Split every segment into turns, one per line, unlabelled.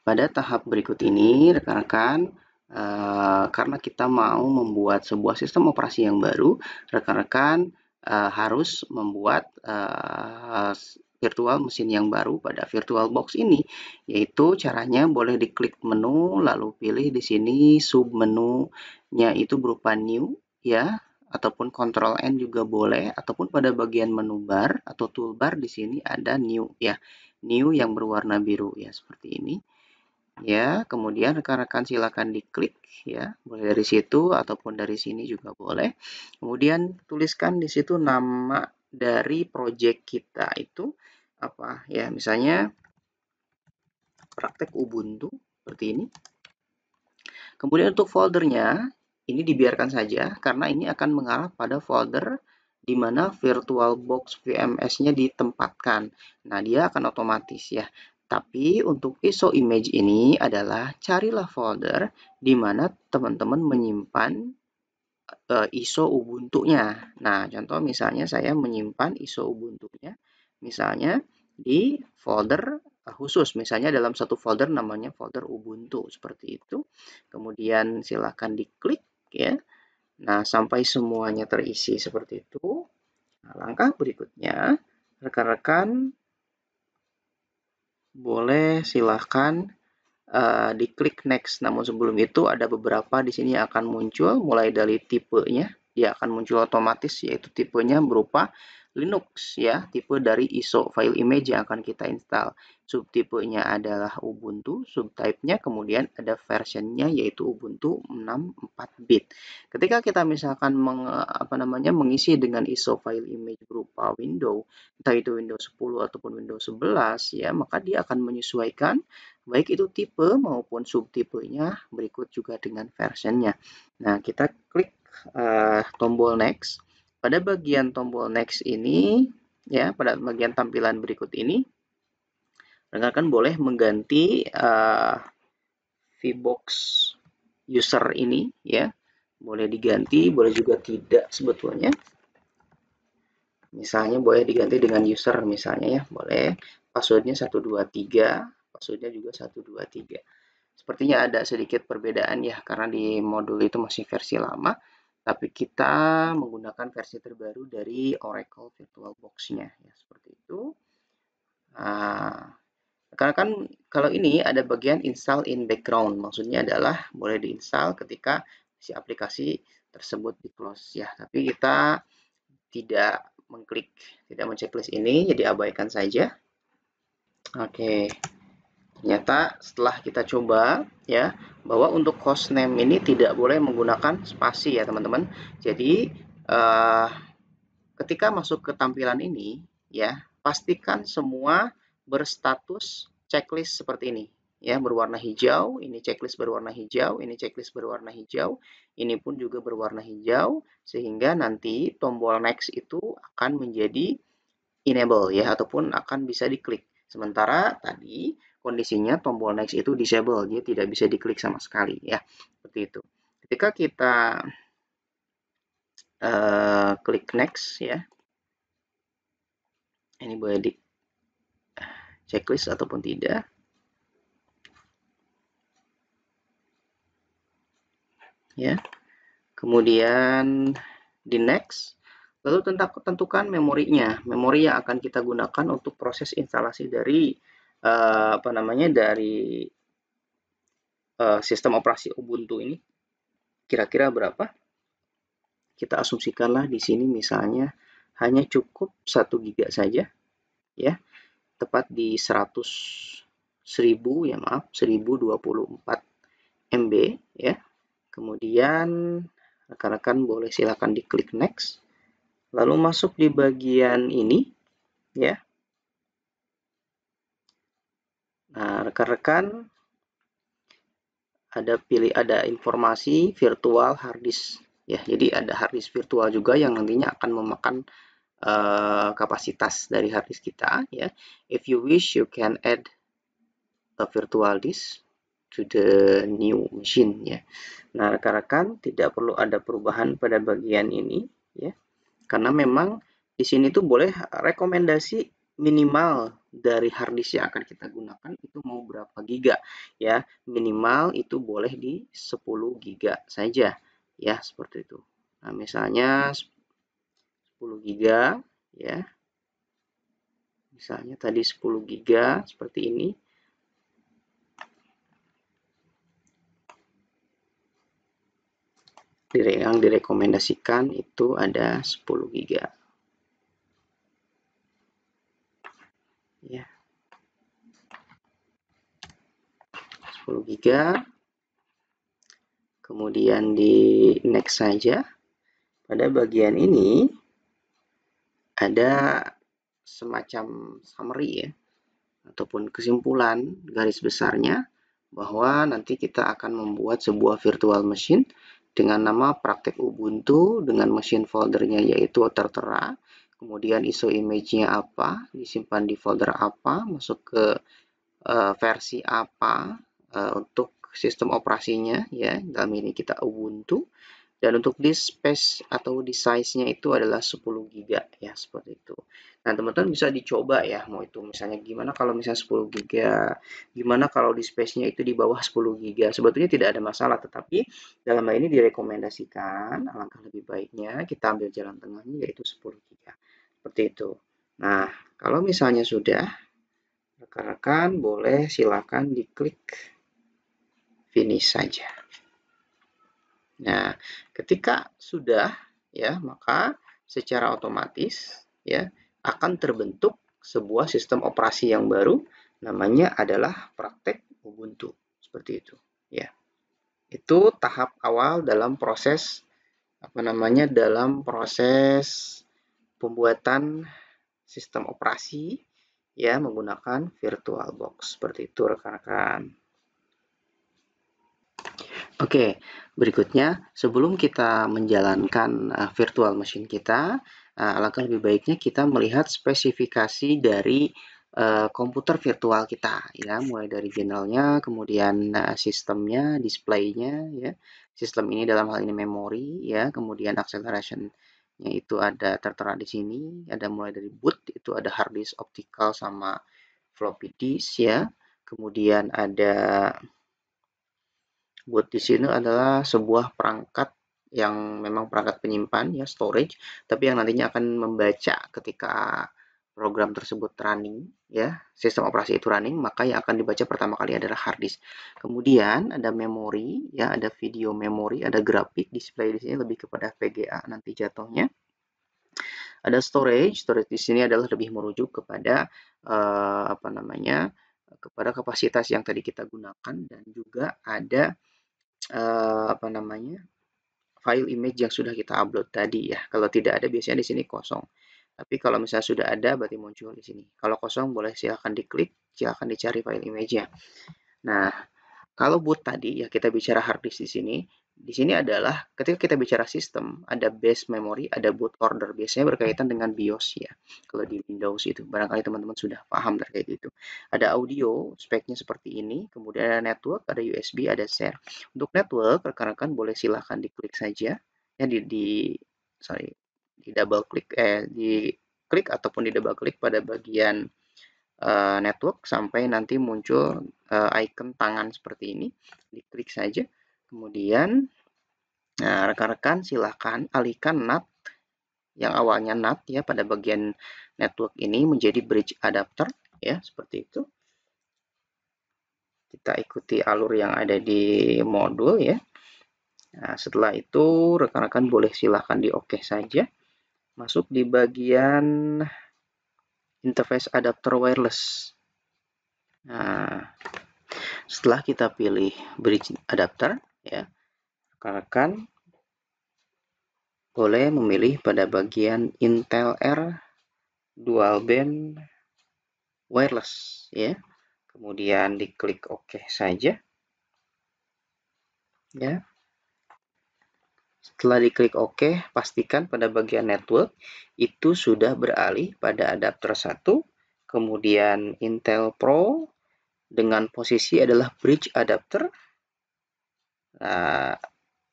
Pada tahap berikut ini, rekan-rekan, karena kita mau membuat sebuah sistem operasi yang baru, rekan-rekan harus membuat virtual mesin yang baru pada VirtualBox ini, yaitu caranya boleh diklik menu, lalu pilih di sini submenunya itu berupa New, ya, ataupun Ctrl N juga boleh, ataupun pada bagian menu bar atau toolbar di sini ada New, ya, New yang berwarna biru, ya, seperti ini. Ya, kemudian rekan-rekan silakan diklik ya, boleh dari situ ataupun dari sini juga boleh. Kemudian tuliskan di situ nama dari project kita itu apa ya, misalnya praktek Ubuntu seperti ini. Kemudian untuk foldernya ini dibiarkan saja karena ini akan mengarah pada folder di mana VirtualBox VMS-nya ditempatkan. Nah, dia akan otomatis ya. Tapi untuk ISO image ini adalah carilah folder di mana teman-teman menyimpan ISO Ubuntu-nya. Nah, contoh misalnya saya menyimpan ISO Ubuntu-nya misalnya di folder khusus, misalnya dalam satu folder namanya folder Ubuntu seperti itu. Kemudian silakan diklik ya. Nah, sampai semuanya terisi seperti itu. Nah, langkah berikutnya rekan-rekan boleh silahkan diklik next. Namun sebelum itu ada beberapa di sini yang akan muncul, mulai dari tipenya, dia akan muncul otomatis, yaitu tipenya berupa Linux ya, tipe dari ISO file image yang akan kita install. Subtipenya adalah Ubuntu, subtype-nya kemudian ada versionnya yaitu Ubuntu 64 bit. Ketika kita misalkan mengisi dengan ISO file image berupa Windows, entah itu Windows 10 ataupun Windows 11 ya, maka dia akan menyesuaikan baik itu tipe maupun subtipenya berikut juga dengan versionnya. Nah, kita klik tombol next. Pada bagian tombol next ini, ya, pada bagian tampilan berikut ini, rekan-rekan boleh mengganti VBox user ini, ya, boleh diganti, boleh juga tidak sebetulnya. Misalnya boleh diganti dengan user, misalnya ya, boleh. Passwordnya 123, passwordnya juga 123. Sepertinya ada sedikit perbedaan ya, karena di modul itu masih versi lama, tapi kita menggunakan versi terbaru dari Oracle VirtualBox-nya, ya, seperti itu. Nah, rekan-rekan, kalau ini ada bagian install in background, maksudnya adalah boleh diinstal ketika si aplikasi tersebut di close ya, tapi kita tidak menceklis ini, jadi abaikan saja. Oke. Ternyata setelah kita coba ya, bahwa untuk hostname ini tidak boleh menggunakan spasi ya teman-teman. Jadi ketika masuk ke tampilan ini ya, pastikan semua berstatus checklist seperti ini ya, berwarna hijau. Ini checklist berwarna hijau, ini checklist berwarna hijau, ini pun juga berwarna hijau, sehingga nanti tombol next itu akan menjadi enable ya, ataupun akan bisa diklik. Sementara tadi kondisinya tombol next itu disable, dia tidak bisa diklik sama sekali ya, seperti itu. Ketika kita klik next ya, ini boleh di checklist ataupun tidak. Ya, kemudian di next, lalu tentukan memorinya, memori yang akan kita gunakan untuk proses instalasi dari dari sistem operasi Ubuntu ini kira-kira berapa. Kita asumsikanlah di sini misalnya hanya cukup 1 GB saja ya, tepat di 1024 MB ya. Kemudian rekan-rekan boleh silakan diklik next, lalu masuk di bagian ini ya. Nah, rekan-rekan ada informasi virtual hard disk ya. Jadi ada hard disk virtual juga yang nantinya akan memakan kapasitas dari hard disk kita ya. If you wish, you can add a virtual disk to the new machine ya. Nah, rekan-rekan tidak perlu ada perubahan pada bagian ini ya. Karena memang di sini tuh boleh rekomendasi minimal dari harddisk yang akan kita gunakan itu mau berapa giga ya. Minimal itu boleh di 10 giga saja ya, seperti itu. Nah, misalnya 10 giga ya. Misalnya tadi 10 giga seperti ini. Yang direkomendasikan itu ada 10 giga. Ya. 10 giga. Kemudian di next saja. Pada bagian ini ada semacam summary ya, ataupun kesimpulan garis besarnya bahwa nanti kita akan membuat sebuah virtual machine dengan nama praktek Ubuntu dengan mesin foldernya yaitu tertera, kemudian ISO image-nya apa, disimpan di folder apa, masuk ke versi apa untuk sistem operasinya ya, dalam ini kita Ubuntu. Dan untuk disk space atau disk size-nya itu adalah 10 giga ya, seperti itu. Nah, teman-teman bisa dicoba ya, mau itu misalnya gimana kalau misalnya 10 giga, gimana kalau disk space-nya itu di bawah 10 giga. Sebetulnya tidak ada masalah, tetapi dalam hal ini direkomendasikan, alangkah lebih baiknya kita ambil jalan tengahnya yaitu 10 giga. Seperti itu. Nah, kalau misalnya sudah, rekan-rekan boleh silakan diklik finish saja. Nah, ketika sudah ya, maka secara otomatis ya akan terbentuk sebuah sistem operasi yang baru, namanya adalah praktek Ubuntu. Seperti itu ya. Itu tahap awal dalam proses dalam proses pembuatan sistem operasi ya menggunakan VirtualBox. Seperti itu rekan-rekan. Oke, berikutnya sebelum kita menjalankan virtual machine kita, alangkah lebih baiknya kita melihat spesifikasi dari komputer virtual kita, ya, mulai dari generalnya, kemudian sistemnya, displaynya, ya, sistem ini dalam hal ini memori, ya, kemudian acceleration-nya itu ada tertera di sini, ada mulai dari boot, itu ada hard disk, optical, sama floppy disk, ya, kemudian ada boot di sini adalah sebuah perangkat yang memang perangkat penyimpan ya, storage, tapi yang nantinya akan membaca ketika program tersebut running ya, sistem operasi itu running, maka yang akan dibaca pertama kali adalah hard disk. Kemudian ada memori ya, ada video memori, ada grafik, display di sini lebih kepada VGA nanti jatuhnya. Ada storage di sini adalah lebih merujuk kepada kepada kapasitas yang tadi kita gunakan, dan juga ada file image yang sudah kita upload tadi ya. Kalau tidak ada biasanya di sini kosong. Tapi kalau misalnya sudah ada berarti muncul di sini. Kalau kosong boleh silahkan diklik, silahkan dicari file image-nya. Nah, kalau boot tadi ya kita bicara hard disk di sini. Di sini adalah ketika kita bicara sistem, ada base memory, ada boot order. Biasanya berkaitan dengan BIOS ya. Kalau di Windows itu, barangkali teman-teman sudah paham terkait itu. Ada audio, speknya seperti ini. Kemudian ada network, ada USB, ada share. Untuk network, rekan-rekan boleh silahkan diklik saja. Ya, di double klik, di klik ataupun di double klik pada bagian network sampai nanti muncul icon tangan seperti ini, diklik saja. Kemudian rekan-rekan silahkan alihkan NAT yang awalnya NAT ya pada bagian network ini menjadi bridge adapter ya, seperti itu. Kita ikuti alur yang ada di modul ya. Nah, setelah itu rekan-rekan boleh silahkan di OK saja. Masuk di bagian interface adapter wireless. Nah, setelah kita pilih bridge adapter ya, rekan-rekan boleh memilih pada bagian Intel R dual band wireless ya. Kemudian diklik OK saja. Ya. Setelah diklik OK, pastikan pada bagian network itu sudah beralih pada adapter 1, kemudian Intel Pro dengan posisi adalah bridge adapter. Nah,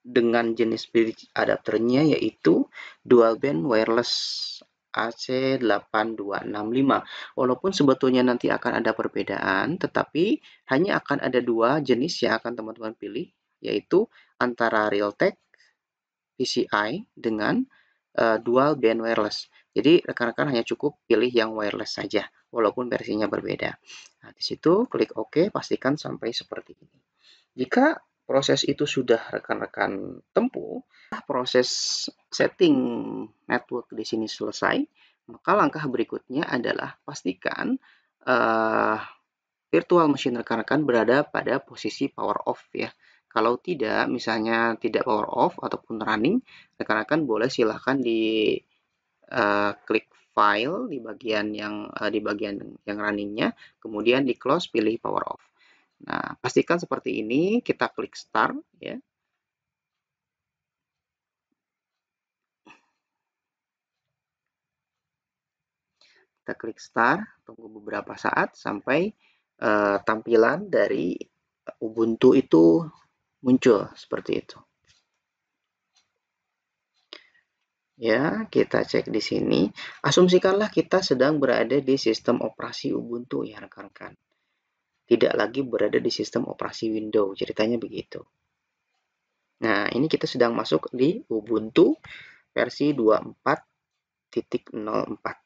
dengan jenis bridge adapternya yaitu dual band wireless AC8265. Walaupun sebetulnya nanti akan ada perbedaan, tetapi hanya akan ada dua jenis yang akan teman-teman pilih, yaitu antara Realtek PCI dengan dual band wireless. Jadi rekan-rekan hanya cukup pilih yang wireless saja, walaupun versinya berbeda. Nah, di situ klik OK, pastikan sampai seperti ini. Jika proses itu sudah rekan-rekan tempuh, proses setting network di sini selesai, maka langkah berikutnya adalah pastikan virtual machine rekan-rekan berada pada posisi power off ya. Kalau tidak, misalnya tidak power off ataupun running, rekan-rekan boleh silahkan di klik file di bagian yang runningnya, kemudian di close pilih power off. Nah, pastikan seperti ini, kita klik start ya. Kita klik start, tunggu beberapa saat sampai tampilan dari Ubuntu itu muncul seperti itu. Ya, kita cek di sini. Asumsikanlah kita sedang berada di sistem operasi Ubuntu ya rekan-rekan. Tidak lagi berada di sistem operasi Windows, ceritanya begitu. Nah, ini kita sedang masuk di Ubuntu versi 24.04.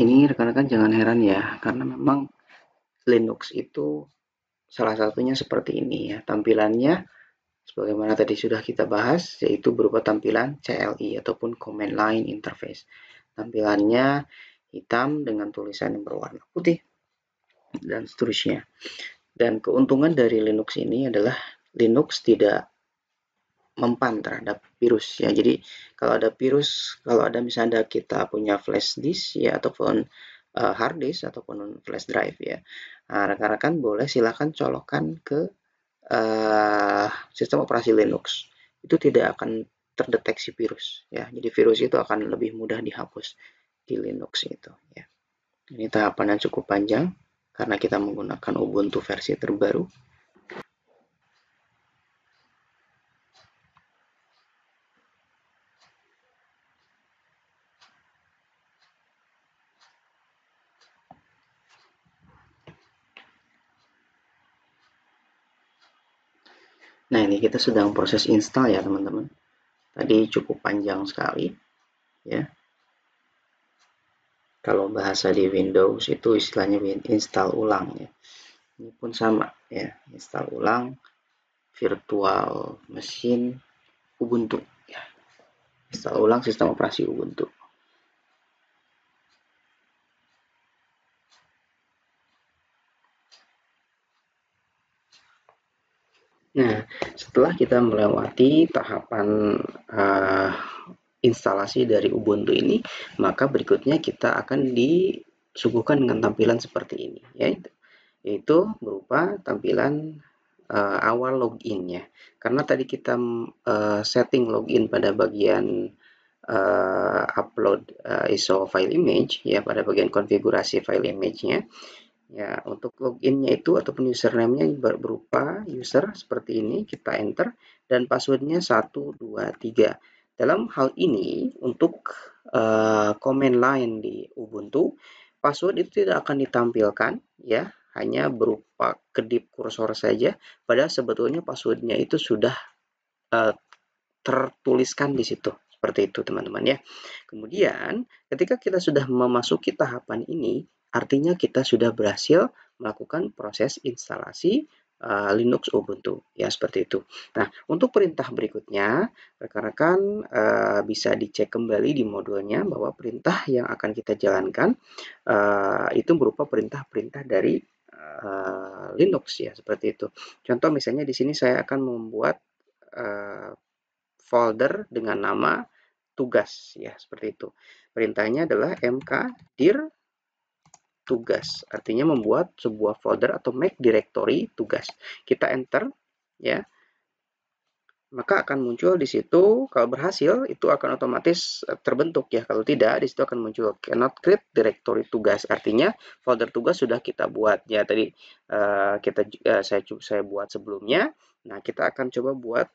Ini rekan-rekan jangan heran ya, karena memang Linux itu salah satunya seperti ini ya. Tampilannya sebagaimana tadi sudah kita bahas, yaitu berupa tampilan CLI ataupun Command Line Interface. Tampilannya hitam dengan tulisan yang berwarna putih dan seterusnya. Dan keuntungan dari Linux ini adalah Linux tidak mempan terhadap virus ya. Jadi kalau ada virus, kalau ada misalnya kita punya flash disk ya ataupun hard disk ataupun flash drive ya, rekan-rekan boleh silakan colokkan ke sistem operasi Linux. Itu tidak akan terdeteksi virus ya. Jadi virus itu akan lebih mudah dihapus di Linux itu ya. Ini tahapan yang cukup panjang karena kita menggunakan Ubuntu versi terbaru. Nah, ini kita sedang proses install ya, teman-teman. Tadi cukup panjang sekali, ya. Kalau bahasa di Windows itu istilahnya install ulang ya. Ini pun sama ya, install ulang virtual machine Ubuntu ya. Install ulang sistem operasi Ubuntu. Nah, setelah kita melewati tahapan instalasi dari Ubuntu ini, maka berikutnya kita akan disuguhkan dengan tampilan seperti ini, yaitu berupa tampilan awal login ya. Karena tadi kita setting login pada bagian upload ISO file image ya, pada bagian konfigurasi file image-nya. Ya, untuk loginnya itu ataupun username-nya berupa user seperti ini, kita enter, dan passwordnya 123. Dalam hal ini, untuk command line di Ubuntu, password itu tidak akan ditampilkan, ya, hanya berupa kedip kursor saja, padahal sebetulnya passwordnya itu sudah tertuliskan di situ. Seperti itu, teman-teman ya. Kemudian, ketika kita sudah memasuki tahapan ini, artinya kita sudah berhasil melakukan proses instalasi Linux Ubuntu, ya seperti itu. Nah, untuk perintah berikutnya, rekan-rekan bisa dicek kembali di modulnya bahwa perintah yang akan kita jalankan itu berupa perintah-perintah dari Linux, ya seperti itu. Contoh misalnya di sini saya akan membuat folder dengan nama tugas, ya seperti itu. Perintahnya adalah mkdir tugas, artinya membuat sebuah folder atau make directory tugas. Kita enter, ya, maka akan muncul di situ. Kalau berhasil itu akan otomatis terbentuk, ya. Kalau tidak, di situ akan muncul cannot create directory tugas, artinya folder tugas sudah kita buat, ya. Tadi saya buat sebelumnya. Nah, kita akan coba buat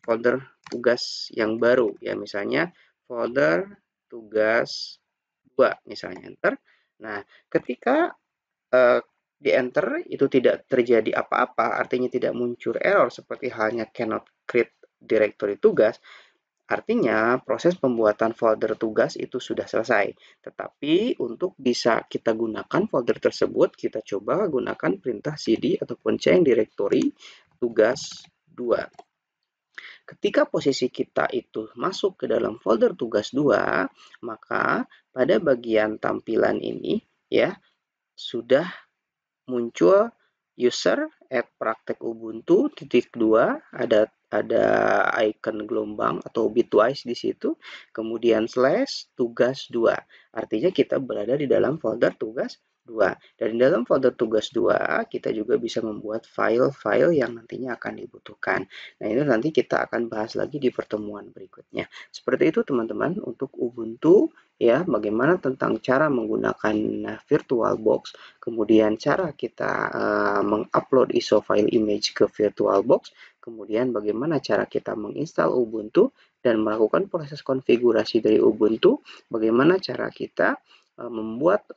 folder tugas yang baru, ya, misalnya folder tugas 2, misalnya enter. Nah, ketika di enter itu tidak terjadi apa-apa, artinya tidak muncul error seperti halnya cannot create directory tugas, artinya proses pembuatan folder tugas itu sudah selesai. Tetapi untuk bisa kita gunakan folder tersebut, kita coba gunakan perintah cd ataupun change directory tugas 2. Ketika posisi kita itu masuk ke dalam folder tugas 2, maka pada bagian tampilan ini, ya, sudah muncul user @praktek ubuntu .2, ada icon gelombang atau bitwise di situ, kemudian slash tugas 2. Artinya kita berada di dalam folder tugas 2. Dan di dalam folder tugas 2 kita juga bisa membuat file-file yang nantinya akan dibutuhkan. Nah, ini nanti kita akan bahas lagi di pertemuan berikutnya. Seperti itu teman-teman untuk Ubuntu, ya, bagaimana tentang cara menggunakan VirtualBox, kemudian cara kita mengupload ISO file image ke VirtualBox, kemudian bagaimana cara kita menginstal Ubuntu dan melakukan proses konfigurasi dari Ubuntu, bagaimana cara kita membuat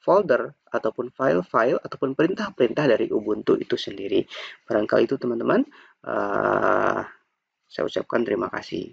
folder ataupun file-file ataupun perintah-perintah dari Ubuntu itu sendiri. Barangkali itu teman-teman, saya ucapkan terima kasih.